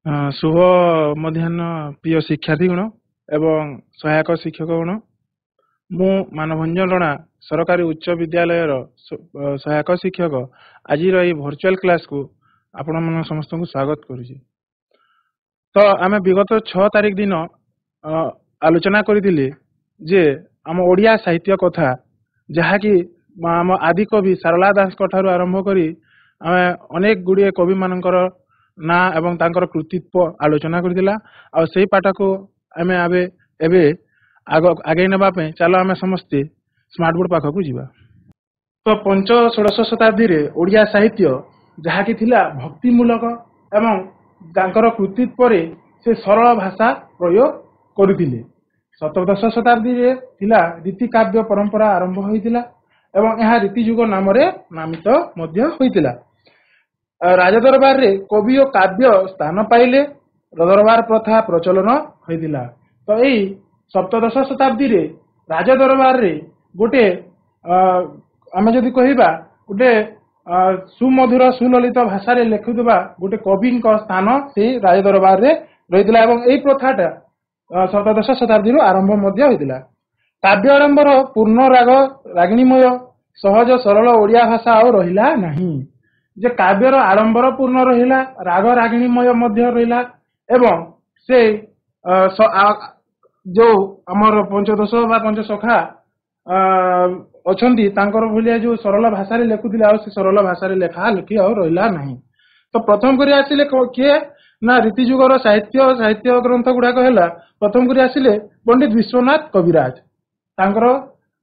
शुभ मध्याह्न प्रिय शिक्षार्थीगण एवं सहायक शिक्षकगण मु मानभंजन रणा सरकारी उच्च विद्यालय सहायक शिक्षक आज भर्चुआल क्लास को आपण मन समस्त को स्वागत करुचे। तो आम विगत 6 तारिख दिन आलोचना करथिले जे आम ओडिया साहित्य कथा जहाँकि आम आदि कवि सारला दास ठारू आरंभ करी आम अनेक गुड़िए कवि मानकर ना एवं तांकर कृतित्व आलोचना करथिला आ सेही पाठ को आमे एबे आगे नेबा पे चलो आमे समस्ते स्मार्ट बोर्ड पाखक जीवा। तो पंच षोडश शताब्दी रे ओडिया साहित्य जहाँकि थिला भक्तिमूलक एवं तांकर कृतित्व रे से सरल भाषा प्रयोग करुथिले। सप्तदश शताब्दी रे थिला रीति काव्य परंपरा आरंभ होइतिला एवं यह रीतिजुग नाम रे नामित मध्य होइतिला। राजदरबार रे कवि और काव्य स्थान पाइले दरबार प्रथा प्रचलन होइतिला। तो यही सप्तदश शताब्दी रे राजदरबार रे गोटे आमे जदि कहिबा गोटे सुमधुर सुललित भाषा रे लेखुवा गोटे कवि स्थान से राजदरबार रे रहितिला एवं एई प्रथाटा सप्तदश शताब्दी रो आरंभ मध्य होइतिला। काव्य आरंभर पूर्ण राग रागिणीमय सहज सरल ओडिया भाषा आ रहिला नाही जे काव्यर आडंबर पूर्ण रहिला राग रागिणीमय मध्य रहिला एवं से जो हमर पंचदश बा पंचसखा अछंती तांकर भलिया जो सरल भाषा रे लेखुथिले आ से सरल भाषा रे लेखा लिखि आ रहिला नाही। तो प्रथम करी आसिले किए ना रीतिजुगर साहित्य ग्रंथ गुडा कहला प्रथम करी आसिले पंडित विश्वनाथ कविराज तांकर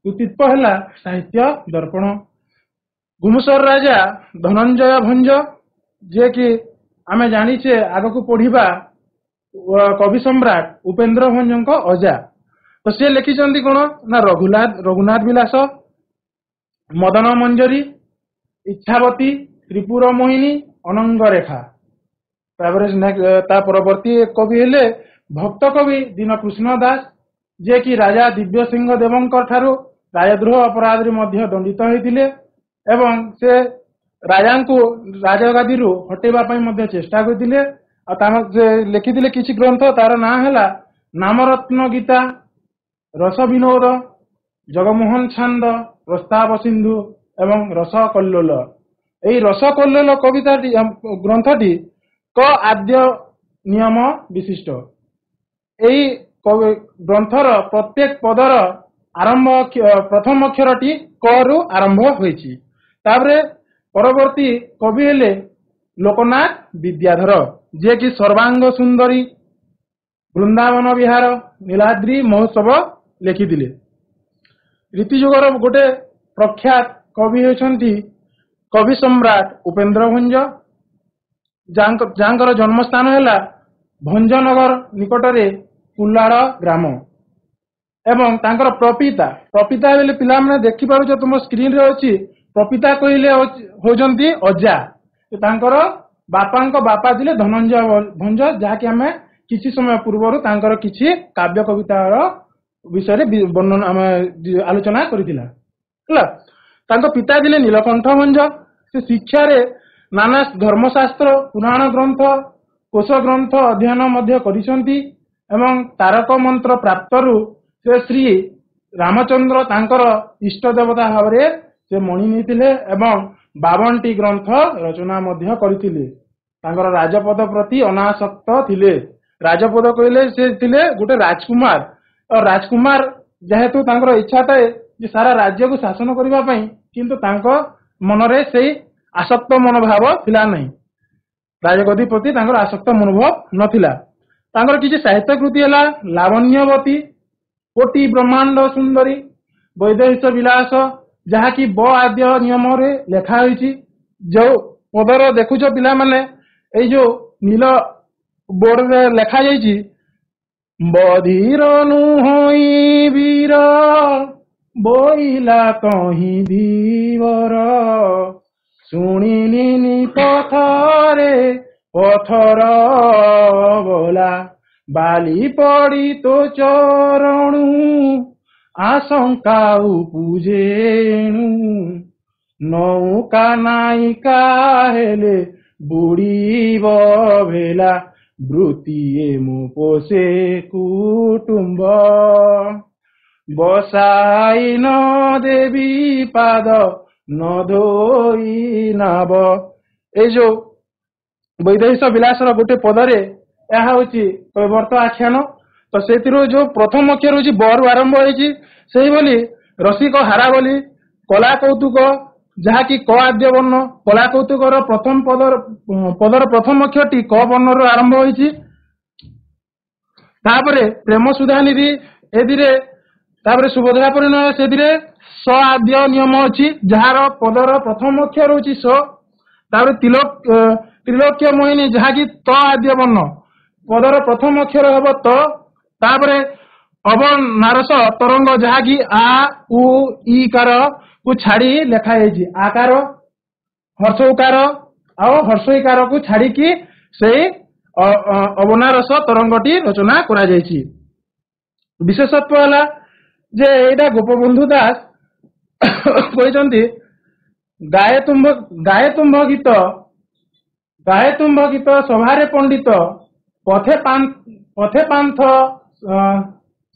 कृतित्व हला साहित्य दर्पण। गुमुसर राजा धनंजय भंज जे कि आमे जानिछे आग को पढ़िबा कवि सम्राट उपेंद्र भंज अजा। तो से लिखिचंती कोन ना रघुनाथ विलास मदन मंजरी इच्छावती त्रिपुर मोहिनी अनंग रेखा। ता परवर्ती कवि हेले भक्त कवि दीनकृष्ण दास जे कि राजा दिव्य सिंह देवंकर ठारू राजद्रोह अपराध रे मध्य दंडित होइतिले एवं से राजा को राजगादी रु हटेबा पई मध्य चेष्टा करथिले आ तामे लिखिथिले किछि ग्रंथ तार ना हला नामरत्न गीता रस विनोद जगमोहन छंद प्रस्ताव सिंधु एवं रस कल्लोल। एई रस कल्लोल कविता ग्रंथटी क आद्य नियम विशिष्ट। एई ग्रंथर प्रत्येक पदर आरंभ प्रथम अक्षरटी क रु आरंभ होइछि। तापरे परवर्ती कवि हेले लोकनाथ विद्याधर जे कि सर्वांग सुंदरी वृंदावन विहार नीलाद्री महोत्सव लिखिथिले। रीतिजुगर गोटे प्रख्यात कवि होइछंती कवि सम्राट उपेंद्र भंज जांकर जन्मस्थान हेला भंजनगर निकटरे कुल्लाड़ ग्राम एवं तांकर प्रपिता बेले पिला माने देखि पारुछ तुम स्क्रीन रे अछि प्रपिता कहिले होजंती अजा। तांकर बापांक बापा दिले धनंजय भंज जहाँकि आमे किछि समय पूर्वरु तांकर किछि काव्य कवितार विषय रे वर्णन आमे आलोचना करितिला हला। तांको पिता दिले नीलकंठ भंज से शिक्षा रे नाना धर्मशास्त्र पुराण ग्रंथ कोश ग्रंथ अध्ययन मध्य करिसंती एवं तारक मंत्र प्राप्तरु से श्री रामचंद्र तांकर इष्ट देवता भावरे से मणि नीतिले एवं 52टी ग्रंथ रचना मध्य करथिले। तांकर राजपद प्रति अनासक्त थिले। राजपद कहले से थिले गोटे राजकुमार और राजकुमार जेहेतु तांकर इच्छा थाए जे सारा राज्य को शासन करिबा पई किंतु तांको मनरे सेही आसक्त मनोभाव थिला नहीं। राजगद्दी प्रति तांकर आसक्त मनोभाव नथिला। तांकर किछि साहित्य कृति हला लावण्यवती कोटि ब्रह्मांड सुंदरी वैदेहिक विलास जहाँकि ब आद्य नियम रे लेखा होइछि। जो पदर देखुछ पिला माने एई जो नील बोर्ड रे लेखा जाइछि बधीर नुहई वीर बोइला कहि धीवर शुणिनी पथरे पथर बोला बाली पड़ी तो चरणु आशंका पूजेणु नौका नायिका हेले बुड़ीब भेला ବୃତ୍ତିଏ ମୁଁ ପୋଷେ କୁଟୁମ୍ବ ବସାଇ ନ ଦେବି ପାଦ ନ ଧୋଇ ନାବ। ଏଇ ଯୋଉ ବୈଦେହୀଶ ବିଳାସର ଗୋଟେ ପଦରେ ଏହା ହଉଛି କୈବର୍ତ୍ତ ଆଖ୍ୟାନ। ତ ସେଥିରୁ ଯୋଉ ପ୍ରଥମ ଅକ୍ଷର ହଉଛି ବରୁ ଆରମ୍ଭ ହେଇଛି, ସେଇଭଳି ରସିକ ହାରା ବୋଲି କଲା କୌତୁକ, ଯାହାକି କ ଆଦ୍ୟ ବର୍ଣ୍ଣ। କଲା କୌତୁକର ପ୍ରଥମ ପଦର ପ୍ରଥମ ଅକ୍ଷରଟି କ ବର୍ଣ୍ଣରୁ ଆରମ୍ଭ ହୋଇଛି। ତାପରେ ପ୍ରେମ ସୁଧାନିଧି ଏଥିରେ, ତାପରେ ସୁଭଦ୍ରା ପରିଣୟ ସେଥିରେ ସ ଆଦ୍ୟ ନିୟମ ଅଛି, ଯାହାର ପଦର ପ୍ରଥମ ଅକ୍ଷର ହଉଛି ସ। ତାପରେ ତ୍ରିଲୋକ୍ୟ ମୋହିନୀ, ଯାହାକି ତ ଆଦ୍ୟ ବର୍ଣ୍ଣ, ପଦର ପ୍ରଥମ ଅକ୍ଷର ହେବ ତ। ତାପରେ ଅବନାରସ ତରଙ୍ଗ, ଯାହାକି ଆ ଉ ଇ କାର କୁ ଛାଡି ଲେଖା ଯାଇଛି। ଆକାର, ହର୍ଷ ଉକାର ଆଉ ହର୍ଷ ଇକାରକୁ ଛାଡିକି ସେଇ ଅବନାରସ ତରଙ୍ଗଟି ରଚନା କରାଯାଇଛି। ବିଶେଷତ୍ୱ ହେଲା ଯେ ଏଇଟା ଗୋପବନ୍ଧୁ ଦାସ କହିଛନ୍ତି, ଗାଏ ତୁମ୍ଭ ଗୀତ ସଭାରେ ପଣ୍ଡିତ, ପଥେ ପାନ୍ଥ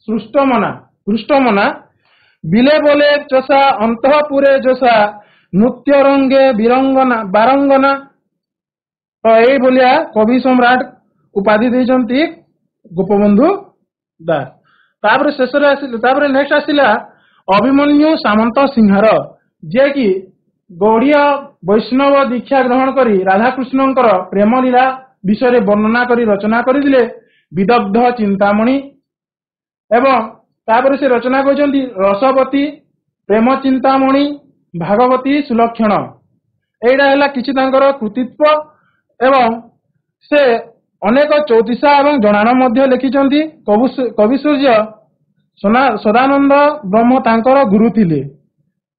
ସୃଷ୍ଟମନା, ବିଲେ ବୋଲେ ଚଷା ଅନ୍ତଃପୁରେ ଯୋଷା, ନୃତ୍ୟ ରଙ୍ଗେ ବାରଙ୍ଗନା। ତ ଏଇଭଳିଆ କବି ସମ୍ରାଟ ଉପାଧି ଦେଇଛନ୍ତି ଗୋପବନ୍ଧୁ ଦାସ। ତାପରେ ଶେଷରେ ତାପରେ ନେକ୍ସଟ ଆସିଲା ଅଭିମନ୍ୟୁ ସାମନ୍ତ ସିଂହାର, ଯିଏକି ଗୌଡୀୟ ବୈଷ୍ଣବ ଦୀକ୍ଷା ଗ୍ରହଣ କରି ରାଧାକୃଷ୍ଣଙ୍କର ପ୍ରେମ ଲୀଳା ବିଷୟରେ ବର୍ଣ୍ଣନା କରି ରଚନା କରିଥିଲେ ବିଦଗ୍ଧ ଚିନ୍ତାମଣି। ଏବଂ ତାପରେ ସେ ରଚନା କରିଛନ୍ତି ରସବତୀ, ପ୍ରେମ ଚିନ୍ତାମଣି, ଭାଗବତୀ ସୁଲକ୍ଷଣ। ଏଇଟା ହେଲା କିଛି ତାଙ୍କର କୃତିତ୍ୱ। ଏବଂ ସେ ଅନେକ ଚୌତିସା ଏବଂ ଜଣାଣ ମଧ୍ୟ ଲେଖିଛନ୍ତି। କବି ସୂର୍ଯ୍ୟ ସଦାନନ୍ଦ ବ୍ରହ୍ମ ତାଙ୍କର ଗୁରୁ ଥିଲେ,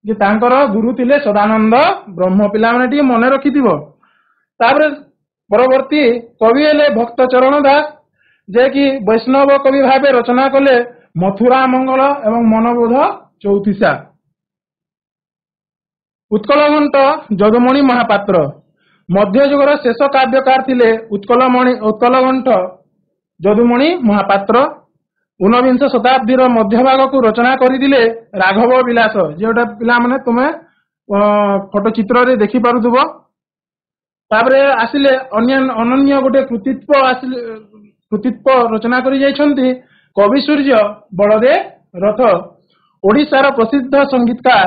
ଯେ ତାଙ୍କର ଗୁରୁ ଥିଲେ ସଦାନନ୍ଦ ବ୍ରହ୍ମ। ପିଲାମାନେ ଟିକେ ମନେ ରଖିଥିବ। ତାପରେ ପରବର୍ତ୍ତୀ କବି ହେଲେ ଭକ୍ତ ଚରଣ ଦାସ, ଯିଏକି ବୈଷ୍ଣବ କବି ଭାବେ ରଚନା କଲେ ମଥୁରା ମଙ୍ଗଳ ଏବଂ ମନବୋଧ ଚୌତିସା। ଉତ୍କଳଘଣ୍ଟ ଯଦୁମଣି ମହାପାତ୍ର ମଧ୍ୟଯୁଗର ଶେଷ କାବ୍ୟକାର ଥିଲେ ଉତ୍କଳଘଣ୍ଟ ଯଦୁମଣି ମହାପାତ୍ର। ଊନବିଂଶ ଶତାବ୍ଦୀର ମଧ୍ୟଭାଗକୁ ରଚନା କରିଥିଲେ ରାଘବ ବିଳାସ, ଯେଉଁଟା ପିଲାମାନେ ତୁମେ ଫଟୋଚିତ୍ରରେ ଦେଖିପାରୁଥିବ। ତାପରେ ଆସିଲେ ଅନନ୍ୟ ଗୋଟେ କୃତିତ୍ୱ ରଚନା କରି ଯାଇଛନ୍ତି କବି ସୂର୍ଯ୍ୟ ବଳଦେବ ରଥ। ଓଡ଼ିଶାର ପ୍ରସିଦ୍ଧ ସଙ୍ଗୀତକାର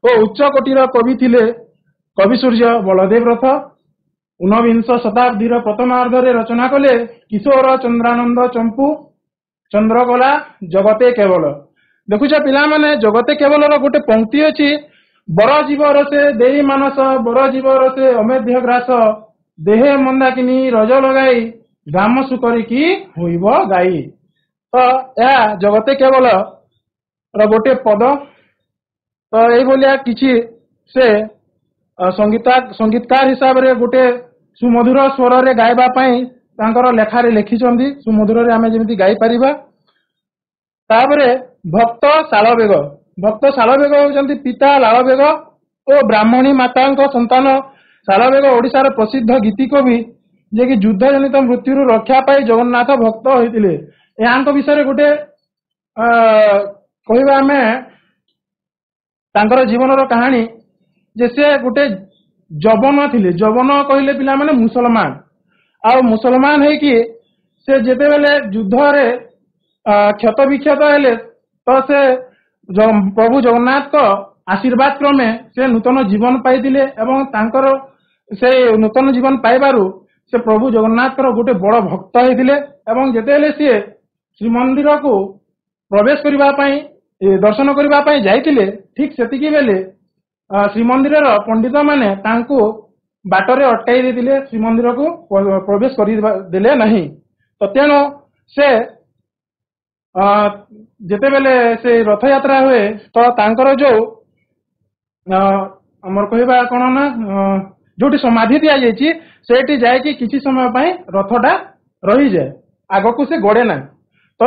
ଓ ଉଚ୍ଚ କୋଟିର କବି ଥିଲେ କବି ସୂର୍ଯ୍ୟ ବଳଦେବ ରଥ। ଊନବିଂଶ ଶତାବ୍ଦୀର ପ୍ରଥମାର୍ଦ୍ଧରେ ରଚନା କଲେ କିଶୋର ଚନ୍ଦ୍ରାନନ୍ଦ ଚମ୍ପୁ ଚନ୍ଦ୍ରକଲା ଜଗତେ କେବଳ। ଦେଖୁଛ ପିଲାମାନେ, ଜଗତେ କେବଳର ଗୋଟେ ପଙ୍କ୍ତି ଅଛି, ବର ଜୀବ ରସେ ଦେଇ ମାନସ, ବର ଜୀବ ରସେ ଅମେଧ୍ୟ ଗ୍ରାସ, ଦେହେ ମନ୍ଦାକିନୀ ରଜ ଲଗାଇ, ଗ୍ରାମ ସୁକରିକି ହୋଇବ ଗାଇ। ତ ଏହା ଜଗତେ କେବଳ ର ଗୋଟେ ପଦ। ତ ଏଇଭଳିଆ କିଛି ସେ ସଙ୍ଗୀତକାର ହିସାବରେ ଗୋଟେ ସୁମଧୁର ସ୍ୱରରେ ଗାଇବା ପାଇଁ ତାଙ୍କର ଲେଖାରେ ଲେଖିଛନ୍ତି, ସୁମଧୁରରେ ଆମେ ଯେମିତି ଗାଇପାରିବା। ତାପରେ ଭକ୍ତ ଶାଳବେଗ ହେଉଛନ୍ତି ପିତା ଲାଳବେଗ ଓ ବ୍ରାହ୍ମଣୀ ମାତାଙ୍କ ସନ୍ତାନ। ଶାଳବେଗ ଓଡ଼ିଶାର ପ୍ରସିଦ୍ଧ ଗୀତି କବି, ଯିଏକି ଯୁଦ୍ଧ ଜନିତ ମୃତ୍ୟୁରୁ ରକ୍ଷା ପାଇ ଜଗନ୍ନାଥ ଭକ୍ତ ହୋଇଥିଲେ। ଏହାଙ୍କ ବିଷୟରେ ଗୋଟେ କହିବା ଆମେ ତାଙ୍କର ଜୀବନର କାହାଣୀ, ଯେ ସେ ଗୋଟେ ଯବନ ଥିଲେ। ଯବନ କହିଲେ ପିଲାମାନେ ମୁସଲମାନ। ଆଉ ମୁସଲମାନ ହେଇକି ସେ ଯେତେବେଳେ ଯୁଦ୍ଧରେ କ୍ଷତ ବିକ୍ଷତ ହେଲେ, ତ ସେ ପ୍ରଭୁ ଜଗନ୍ନାଥଙ୍କ ଆଶୀର୍ବାଦ କ୍ରମେ ସେ ନୂତନ ଜୀବନ ପାଇଥିଲେ। ଏବଂ ତାଙ୍କର ସେ ନୂତନ ଜୀବନ ପାଇବାରୁ ସେ ପ୍ରଭୁ ଜଗନ୍ନାଥଙ୍କର ଗୋଟେ ବଡ଼ ଭକ୍ତ ହେଇଥିଲେ। ଏବଂ ଯେତେବେଳେ ସିଏ ଶ୍ରୀମନ୍ଦିରକୁ ପ୍ରବେଶ କରିବା ପାଇଁ, ଦର୍ଶନ କରିବା ପାଇଁ ଯାଇଥିଲେ, ଠିକ ସେତିକି ବେଳେ ଶ୍ରୀମନ୍ଦିରର ପଣ୍ଡିତ ମାନେ ତାଙ୍କୁ ବାଟରେ ଅଟକାଇ ଦେଇଥିଲେ, ଶ୍ରୀମନ୍ଦିରକୁ ପ୍ରବେଶ କରିଦେଲେ ନାହିଁ। ତ ତେଣୁ ସେ ଯେତେବେଳେ ସେ ରଥଯାତ୍ରା ହୁଏ, ତ ତାଙ୍କର ଯୋଉ ଆମର କହିବା କଣ ନା, ଯୋଉଠି ସମାଧି ଦିଆଯାଇଛି, ସେଇଠି ଯାଇକି କିଛି ସମୟ ପାଇଁ ରଥଟା ରହିଯାଏ, ଆଗକୁ ସେ ଗଡେ ନାହିଁ। ତ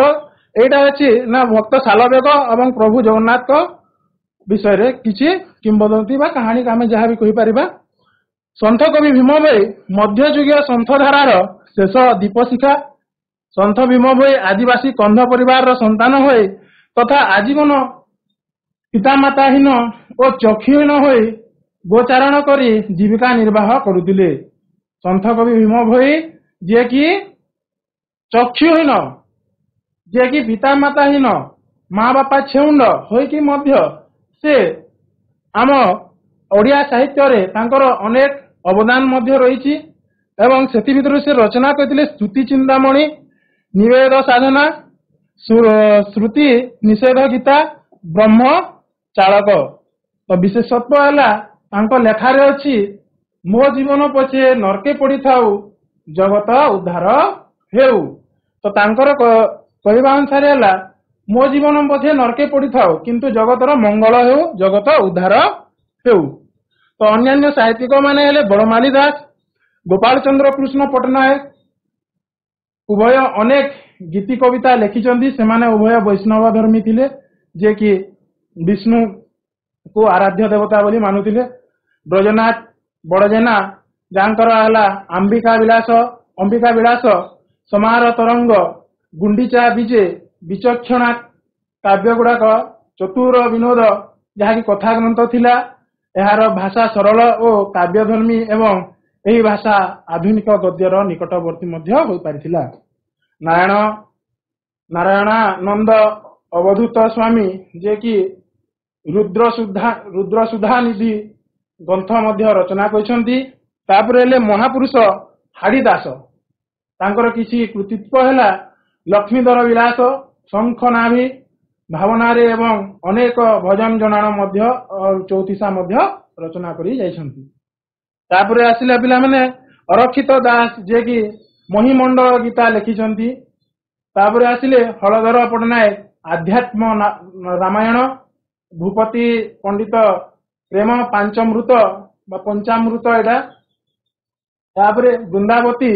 ଏଇଟା ଅଛି ନା ଭକ୍ତ ଶାଲବେଗ ଏବଂ ପ୍ରଭୁ ଜଗନ୍ନାଥଙ୍କ ବିଷୟରେ କିଛି କିମ୍ବଦନ୍ତୀ ବା କାହାଣୀ ଆମେ ଯାହା ବି କହିପାରିବା। ସନ୍ଥ କବି ଭୀମ ଭୋଇ ମଧ୍ୟଯୁଗୀୟ ସନ୍ଥ ଧାରାର शेष दीपशिखा सन्थ भीम भोई आदिवासी कंध परिवार संतान होई तथा आजीवन पितामाताहीन और चक्षुहीन होई गोचारण करी जीविका निर्वाह करुथिले। सन्थ कवि भीम भोई जे कि चक्षुहीन जे कि पितामाताहीन माँ बापा छेउंड होइकी मध्य से आम ओडिया साहित्य रे तांकर अनेक अवदान मध्य रही एवं सेति भितर से रचना करथिले स्तुति चिंतामणि निवेद साधना श्रुति निषेध गीता ब्रह्म चालक। तो विशेषत्व है लेखारे अच्छी मो जीवन पछे नरके पड़ी थाउ जगत उद्धार हेउ। तो तांकर कहवा अनुसार है मो जीवन पछे नरके पड़ी थाउ किंतु जगतर मंगल हेउ जगत उद्धार हेउ। तो अन्य साहित्यिक माने हेले बड़माली दास गोपाल चंद्र कृष्ण पट्टनायक उभय अनेक गीति कविता लिखिचंदी। सेमाने उभय वैष्णव धर्मी थिले जे कि विष्णु को आराध्य देवता बोली मानुथिले। ब्रजनाथ बड़जेना जांकर हला अंबिका विलास समार तरंग गुंडीचा विजे विचक्षणा काव्य गुड़ाक चतुर विनोद जहाँकि कथा ग्रंथ थिला। एहार भाषा सरल और काव्यधर्मी एवं यही भाषा आधुनिक गद्यर निकटवर्ती मध्य हो पारिथिला। नारायणानंद अवधूत स्वामी जे कि रुद्रसुधा निधि ग्रंथ मध्य रचना करछंती। तापरे ले महापुरुष हाड़ीदास तांकर किछि कृतित्व हैला लक्ष्मीधर विलास शंखनाभि भावना रे एवं अनेक भजन जनाण मध्य और चौतीसा मध्य रचना करी जाइछंती। तापरे आसिला पिला माने अरक्षित दास जे कि महिमंडल गीता लिखिचंती। तापरे आसिले हलधर पट्टनायक आध्यात्म रामायण भूपति पंडित प्रेम पांचमृत बा पंचामृत एटा। तापरे वृंदावती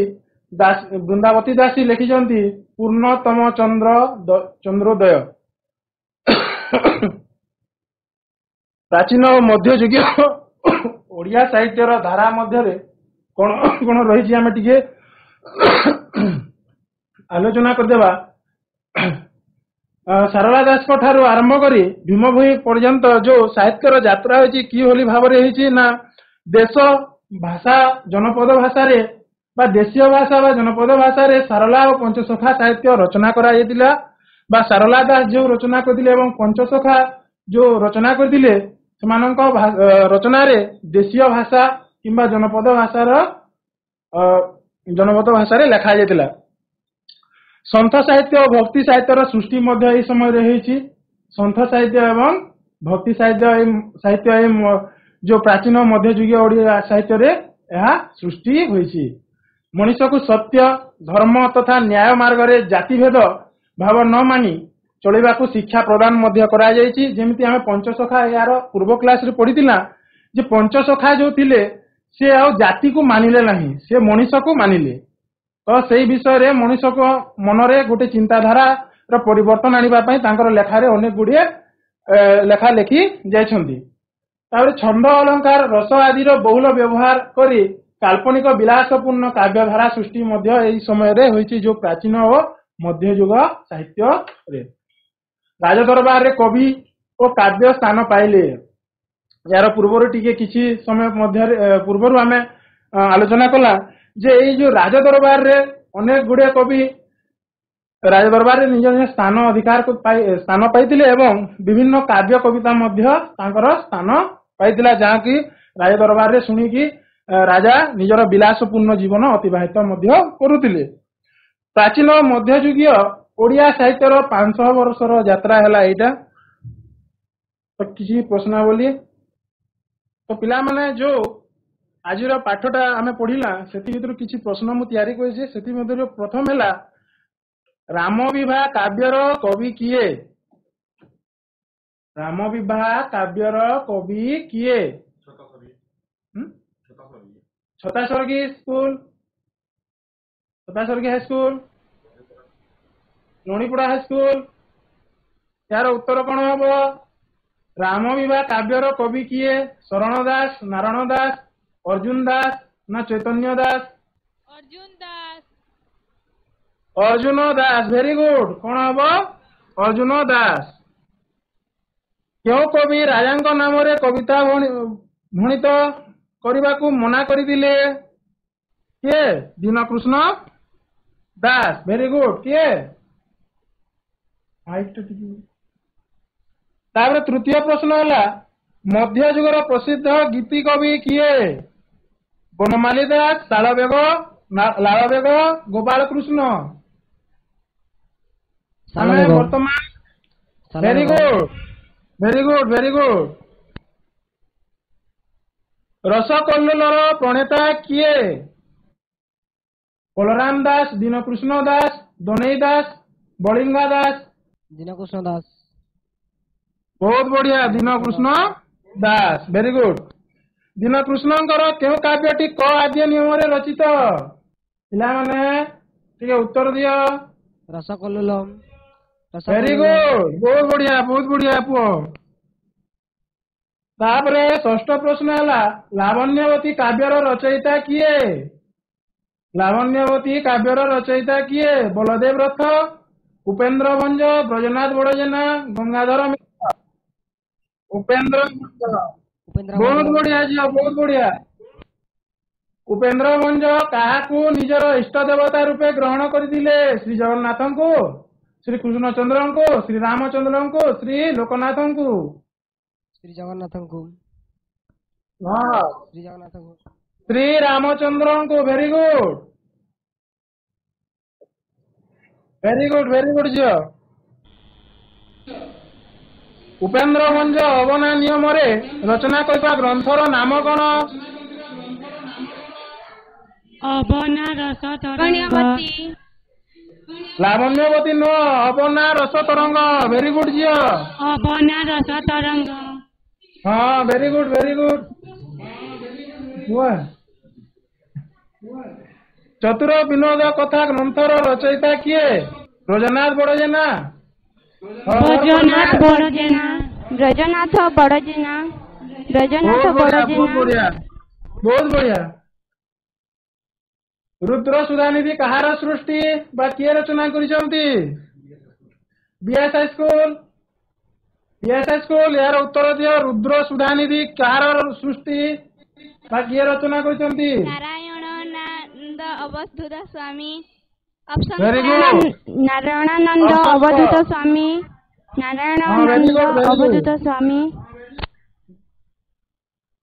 दासी लिखिचंती पूर्णतम चंद्रोदय। प्राचीन मध्य युगीय ओडिया साहित्यर धारा मध्य कौन रही आम टे आलोचना करदेवा। सारला दास ठारू आरंभ करी भीम भोई पर्यंत जो साहित्यर यात्रा होती कि होली भाव ना देश भाषा जनपद भाषा रे बा देशीय भाषा बा जनपद भाषा रे सारला और पंचसखा साहित्य रचना करा बा सारला दास जो रचना करथिले एवं पंचसखा जो रचना करथिले सेमानक रचना रे देशीय भाषा किंबा जनपद भाषा रे लिखा जायतिला। संथ साहित्य और भक्ति साहित्यर सृष्टि मध्य एही समय रे हेछि। संथ साहित्य एवं भक्ति साहित्य जो प्राचीन मध्ययुगीय ओडिया साहित्य रे यह सृष्टि होइछि। मनुष्य को सत्य धर्म तथा न्याय मार्ग रे जाति भेद भाव न मानी चलैबा को शिक्षा प्रदान मध्य करा जायछि। जेमिति आमे पंचसखा यार पूर्व क्लास रे पढ़ितिला जे पंचसखा जो थिले से आ जाति को मानिले नाही, से मनुष्य को मानिले। तो सेही विषय रे मनुष्य को मन रे गोटे चिंताधारा र परिवर्तन आनिबा पई तांकर लेखा रे अनेक गुडिये लेखा लेखि जायछंती। तारे छंद अलंकार रस आदि रो बहुल व्यवहार करी काल्पनिक विलासपूर्ण काव्यधारा सृष्टि मध्य एही समय रे होइछि जो प्राचीन और मध्ययुग साहित्य रे। राजदरबार रे कवि और काव्य स्थान पाइले। यार पूर्वर टिके किछि समय मध्य पूर्वर आमे आलोचना कला जे एई जो राजदरबार रे अनेक गुडे कवि राजदरबार रे निज निज स्थान अधिकार को स्थान पाइतिले एवं विभिन्न काव्य कविता मध्य तांकर स्थान पाइतिला जहाँ कि राजदरबार रे सुनी कि राजा निजर विलासपूर्ण जीवन अतिबाहित मध्य करुतिले। प्राचीन मध्ययुगीय ओडिया साहित्यर 500 वर्षर यात्रा है एटा। तो किसी प्रश्नावली तो पिला माने जो आज पाठटा आमे पढ़िला सेति भितर किछि प्रश्न मु तयारी करिसे। सेति मध्ये प्रथम हैला राम विवाह काव्यर कवि किए? राम विवाह काव्यर कवि किए? छतास्वर्गी हाई स्कूल लणीपुड़ा हाई स्कूल। यार उत्तर कौन हम? राम विवाह काव्यर कवि किए? शरण दास, नारायण दास, अर्जुन दास ना चैतन्य दास? अर्जुन दास। अर्जुन दास वेरी गुड कौन हम अर्जुन दास क्यों कवि राजा नाम रे कविता भणित करने को मना करदिले किए दीनकृष्ण दास वेरी गुड किए तापर तृतीय प्रश्न है मध्य युगर प्रसिद्ध गीति कवि किए बनमाली दास लालबेग गोपाल कृष्ण वर्तमान very good very good very good रसकल्लोलर प्रणेता किए बलराम दास दीनकृष्ण दास दनई दास बलिंगा दास दीनकृष्ण दास बहुत बढ़िया दीनकृष्ण दास वेरी गुड दीनकृष्णଙ୍କର କେଉଁ କାବ୍ୟଟି କ ଆଦ୍ୟ ନିୟମରେ ରଚିତ ପିଲାମାନେ ଟିକେ ଉତ୍ତର ଦିଅ रसकल्लोलम वेरी गुड बहुत बढ़िया पुओ तापरे षष्ठ प्रश्न है लावण्यवती काव्यर रचयिता किए लावण्यवती काव्यर रचयिता किए बलदेव रथ उपेन्द्र भंज ब्रजनाथ बड़जेना गंगाधर मिश्र उपेन्द्र बहुत बढ़िया झील बहुत बढ़िया उपेन्द्र भंज क्या निजर इष्ट देवता रूपे ग्रहण करथिले श्री जगन्नाथ को श्री कृष्णचंद्र को श्री रामचंद्र को श्री लोकनाथ को श्री जगन्नाथ को श्री रामचंद्र को वेरी गुड झील उपेन्द्र भंज अवना नियम रे रचना करता ग्रंथर नाम कौन अबना रस तरंग लावण्यवती नो अबना रस तरंग वेरी गुड झील अबना रस तरंग हाँ वेरी गुड चतुर विनोद कथा ग्रंथर रचयिता किए ब्रजनाथ बड़जेना ब्रजनाथ बड़जेना बहुत बढ़िया रुद्र सुधानिधि कहार सृष्टि बा किए रचना करिसंती बीएस स्कूल यार उत्तर दियो रुद्र सुधानिधि कहार सृष्टि बा किए रचना करिसंती नारायणानंद अवधूत स्वामी वेरी गुड नारायणानंद अवधूत स्वामी अवधूत स्वामी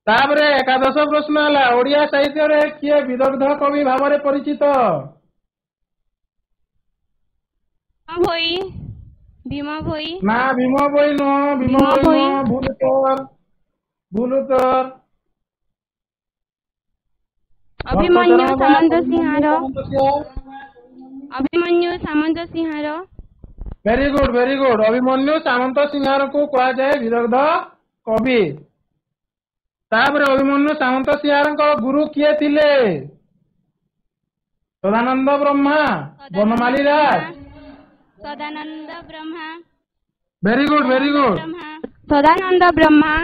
तापरे एकादश प्रश्न है ओडिया साहित्य रे किए विदग्ध कवि भाव में परिचित भीम भोई ना भीम भोई नो भूल उत्तर अभिमन्यु सामंत सिंहार वेरी गुड अभिमन्यु सामंत सिंहार को कहा जाए विदग्ध कवि तापर अभिमन्यु सामंत सिंहार गुरु किए थिले सदानंद ब्रह्मा बनमाली दास सदानंद ब्रह्मा वेरी गुड सदानंद ब्रह्मा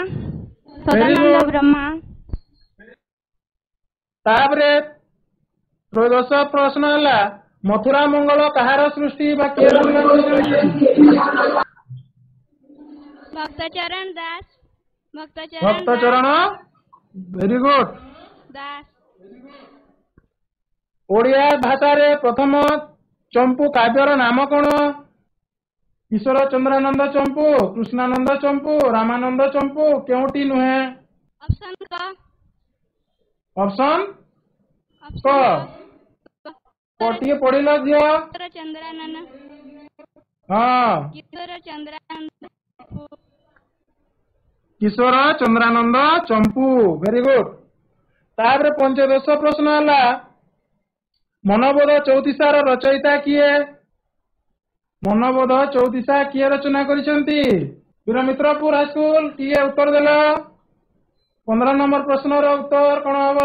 तापरे त्रयोदश प्रश्न है मथुरा मंगल कहार सृष्टि बा किए रचना भक्तचरण दास भक्तचरण वेरी गुड दास ओडिया भाषा रे प्रथम चंपू काव्यर नाम कौन ईश्वर चंद्रानंद चंपू कृष्णानंद चंपू रामानंद चंपू केउटी नुहे ऑप्शन कोटिए पढ़िल झियो हाँ किशोर चंद्रानंद चंपू वेरी गुड तापर पंचदश प्रश्न है मनोबोध चौतीसार रचयिता किए मनोबोध चौतीसा किए रचना करिसेंती वीरमित्रपुर हाईस्कूल किए उत्तर देला 15 नंबर प्रश्न उत्तर कौन हम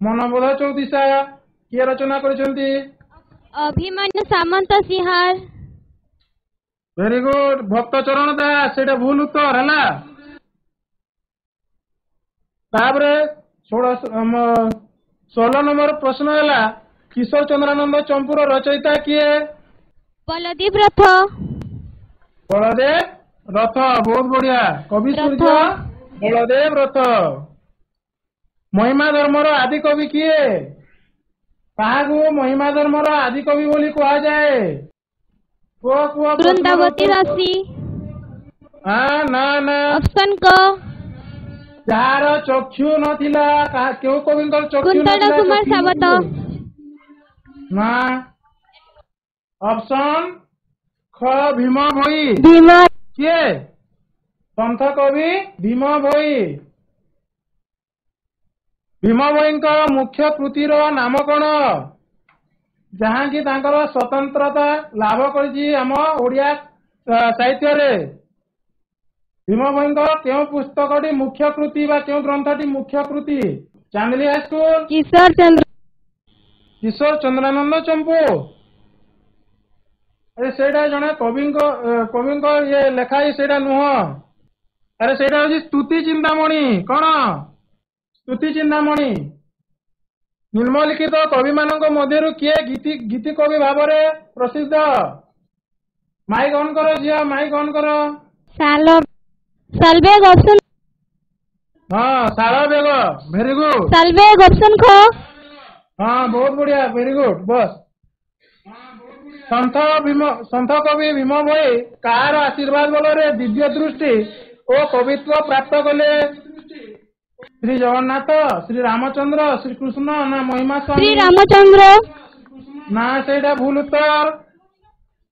मनोबोध चौतीसा किए रचना करिसेंती अभिमन्यु सामंत सिंहार वेरी गुड भक्तचरण दास सेटा भूल उत्तर है तापर 16 नंबर प्रश्न है କିଶୋର ଚନ୍ଦ୍ରାନନ୍ଦ ଚମ୍ପୁର ରଚୟିତା କିଏ? ବଲଦେବ ରଥ। ବଳଦେବ ରଥ। ବହୁତ ବଢିଆ। କବି ସୂର୍ଯ୍ୟ ବଳଦେବ ରଥ। ମହିମା ଧର୍ମର ଆଦି କବି କିଏ? କାହାକୁ ମହିମା ଧର୍ମର ଆଦି କବି ବୋଲି କୁହାଯାଏ? କୁହ କୁହ। ବୃନ୍ଦାବତୀ ଦାସୀ। ନା ନା। ଅପସନ କ। ଯାହାର ଚକ୍ଷୁ ନଥିଲା, କେଉଁ କବିଙ୍କର ଚକ୍ଷୁ କୁନ୍ତଳ ନଥିଲା? କୁମାର ସାବତ। ନା। ଅପସନ ଖ ଭୀମ ଭୋଇ। ଭୀମ। କିଏ? ସନ୍ଥ କବି ଭୀମ ଭୋଇ। ଭୀମ ଭୋଇଙ୍କ ମୁଖ୍ୟ କୃତିର ନାମ କଣ? ଯାହାକି ତାଙ୍କର ସ୍ୱତନ୍ତ୍ରତା ଲାଭ କରିଛି ଆମ ଓଡ଼ିଆ ସାହିତ୍ୟରେ। ଭୀମ ଭୋଇଙ୍କ କେଉଁ ପୁସ୍ତକଟି ମୁଖ୍ୟ କୃତି ବା କେଉଁ ଗ୍ରନ୍ଥଟି ମୁଖ୍ୟ କୃତି? ଚାନ୍ଦଲି ହାଇସ୍କୁଲ। କିଶୋର ଚନ୍ଦ୍ରାନନ୍ଦ ଚମ୍ପୁ। ଆରେ ସେଇଟା ଜଣେ କବିଙ୍କ ଇଏ ଲେଖା, ସେଇଟା ନୁହଁ। ଆରେ ସେଇଟା ହଉଛି ସ୍ତୁତି ଚିନ୍ତାମଣି। କଣ? ସ୍ତୁତି ଚିନ୍ତାମଣି। ନିମ୍ନଲିଖିତ କବି ମାନଙ୍କ ମଧ୍ୟରୁ କିଏ ଗୀତି କବି ଭାବରେ ପ୍ରସିଦ୍ଧ? ମାଇକ ଅନ୍ କର ଝିଅ, ମାଇକ ଅନ୍ କର। ସାଲବେଗ ଅପସନ। ହଁ, Salabega. Very good. Salabega option ख। ହଁ, ବହୁତ ବଢିଆ। Very good. ବସ୍। ସନ୍ଥ କବି ଭୀମ ଭୋଇ କାହାର ଆଶୀର୍ବାଦ ବଳରେ ଦିବ୍ୟ ଦୃଷ୍ଟି ଓ କବିତ୍ୱ ପ୍ରାପ୍ତ କଲେ? ଶ୍ରୀ ଜଗନ୍ନାଥ, ଶ୍ରୀ ରାମଚନ୍ଦ୍ର, ଶ୍ରୀକୃଷ୍ଣ ନା ମହିମା ଶ୍ରୀ ସ୍ୱାମୀ? ରାମଚନ୍ଦ୍ର। ନା, ସେଇଟା ଭୁଲ ଉତ୍ତର।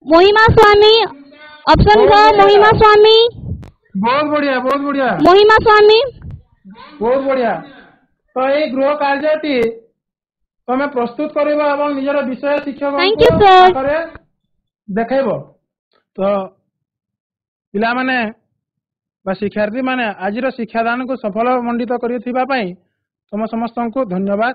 ମହିମା ସ୍ୱାମୀ। ଅପସନ ख ମହିମା ସ୍ୱାମୀ। ବହୁତ ବଢିଆ, ବହୁତ ବଢିଆ, ମହିମା ସ୍ୱାମୀ। ବହୁତ ବଢିଆ। ତ ଏଇ ଗୃହ କାର୍ଯ୍ୟଟି ତମେ ପ୍ରସ୍ତୁତ କରିବ ଏବଂ ନିଜର ବିଷୟ Thank ଶିକ୍ଷକଙ୍କ you, sir. ପାଖରେ ଦେଖେଇବ। ତ ପିଲାମାନେ ବା ଶିକ୍ଷାର୍ଥୀ ମାନେ ଆଜିର ଶିକ୍ଷାଦାନକୁ ସଫଳ ମଣ୍ଡିତ କରିଥିବା ପାଇଁ ତମ ସମସ୍ତଙ୍କୁ ଧନ୍ୟବାଦ।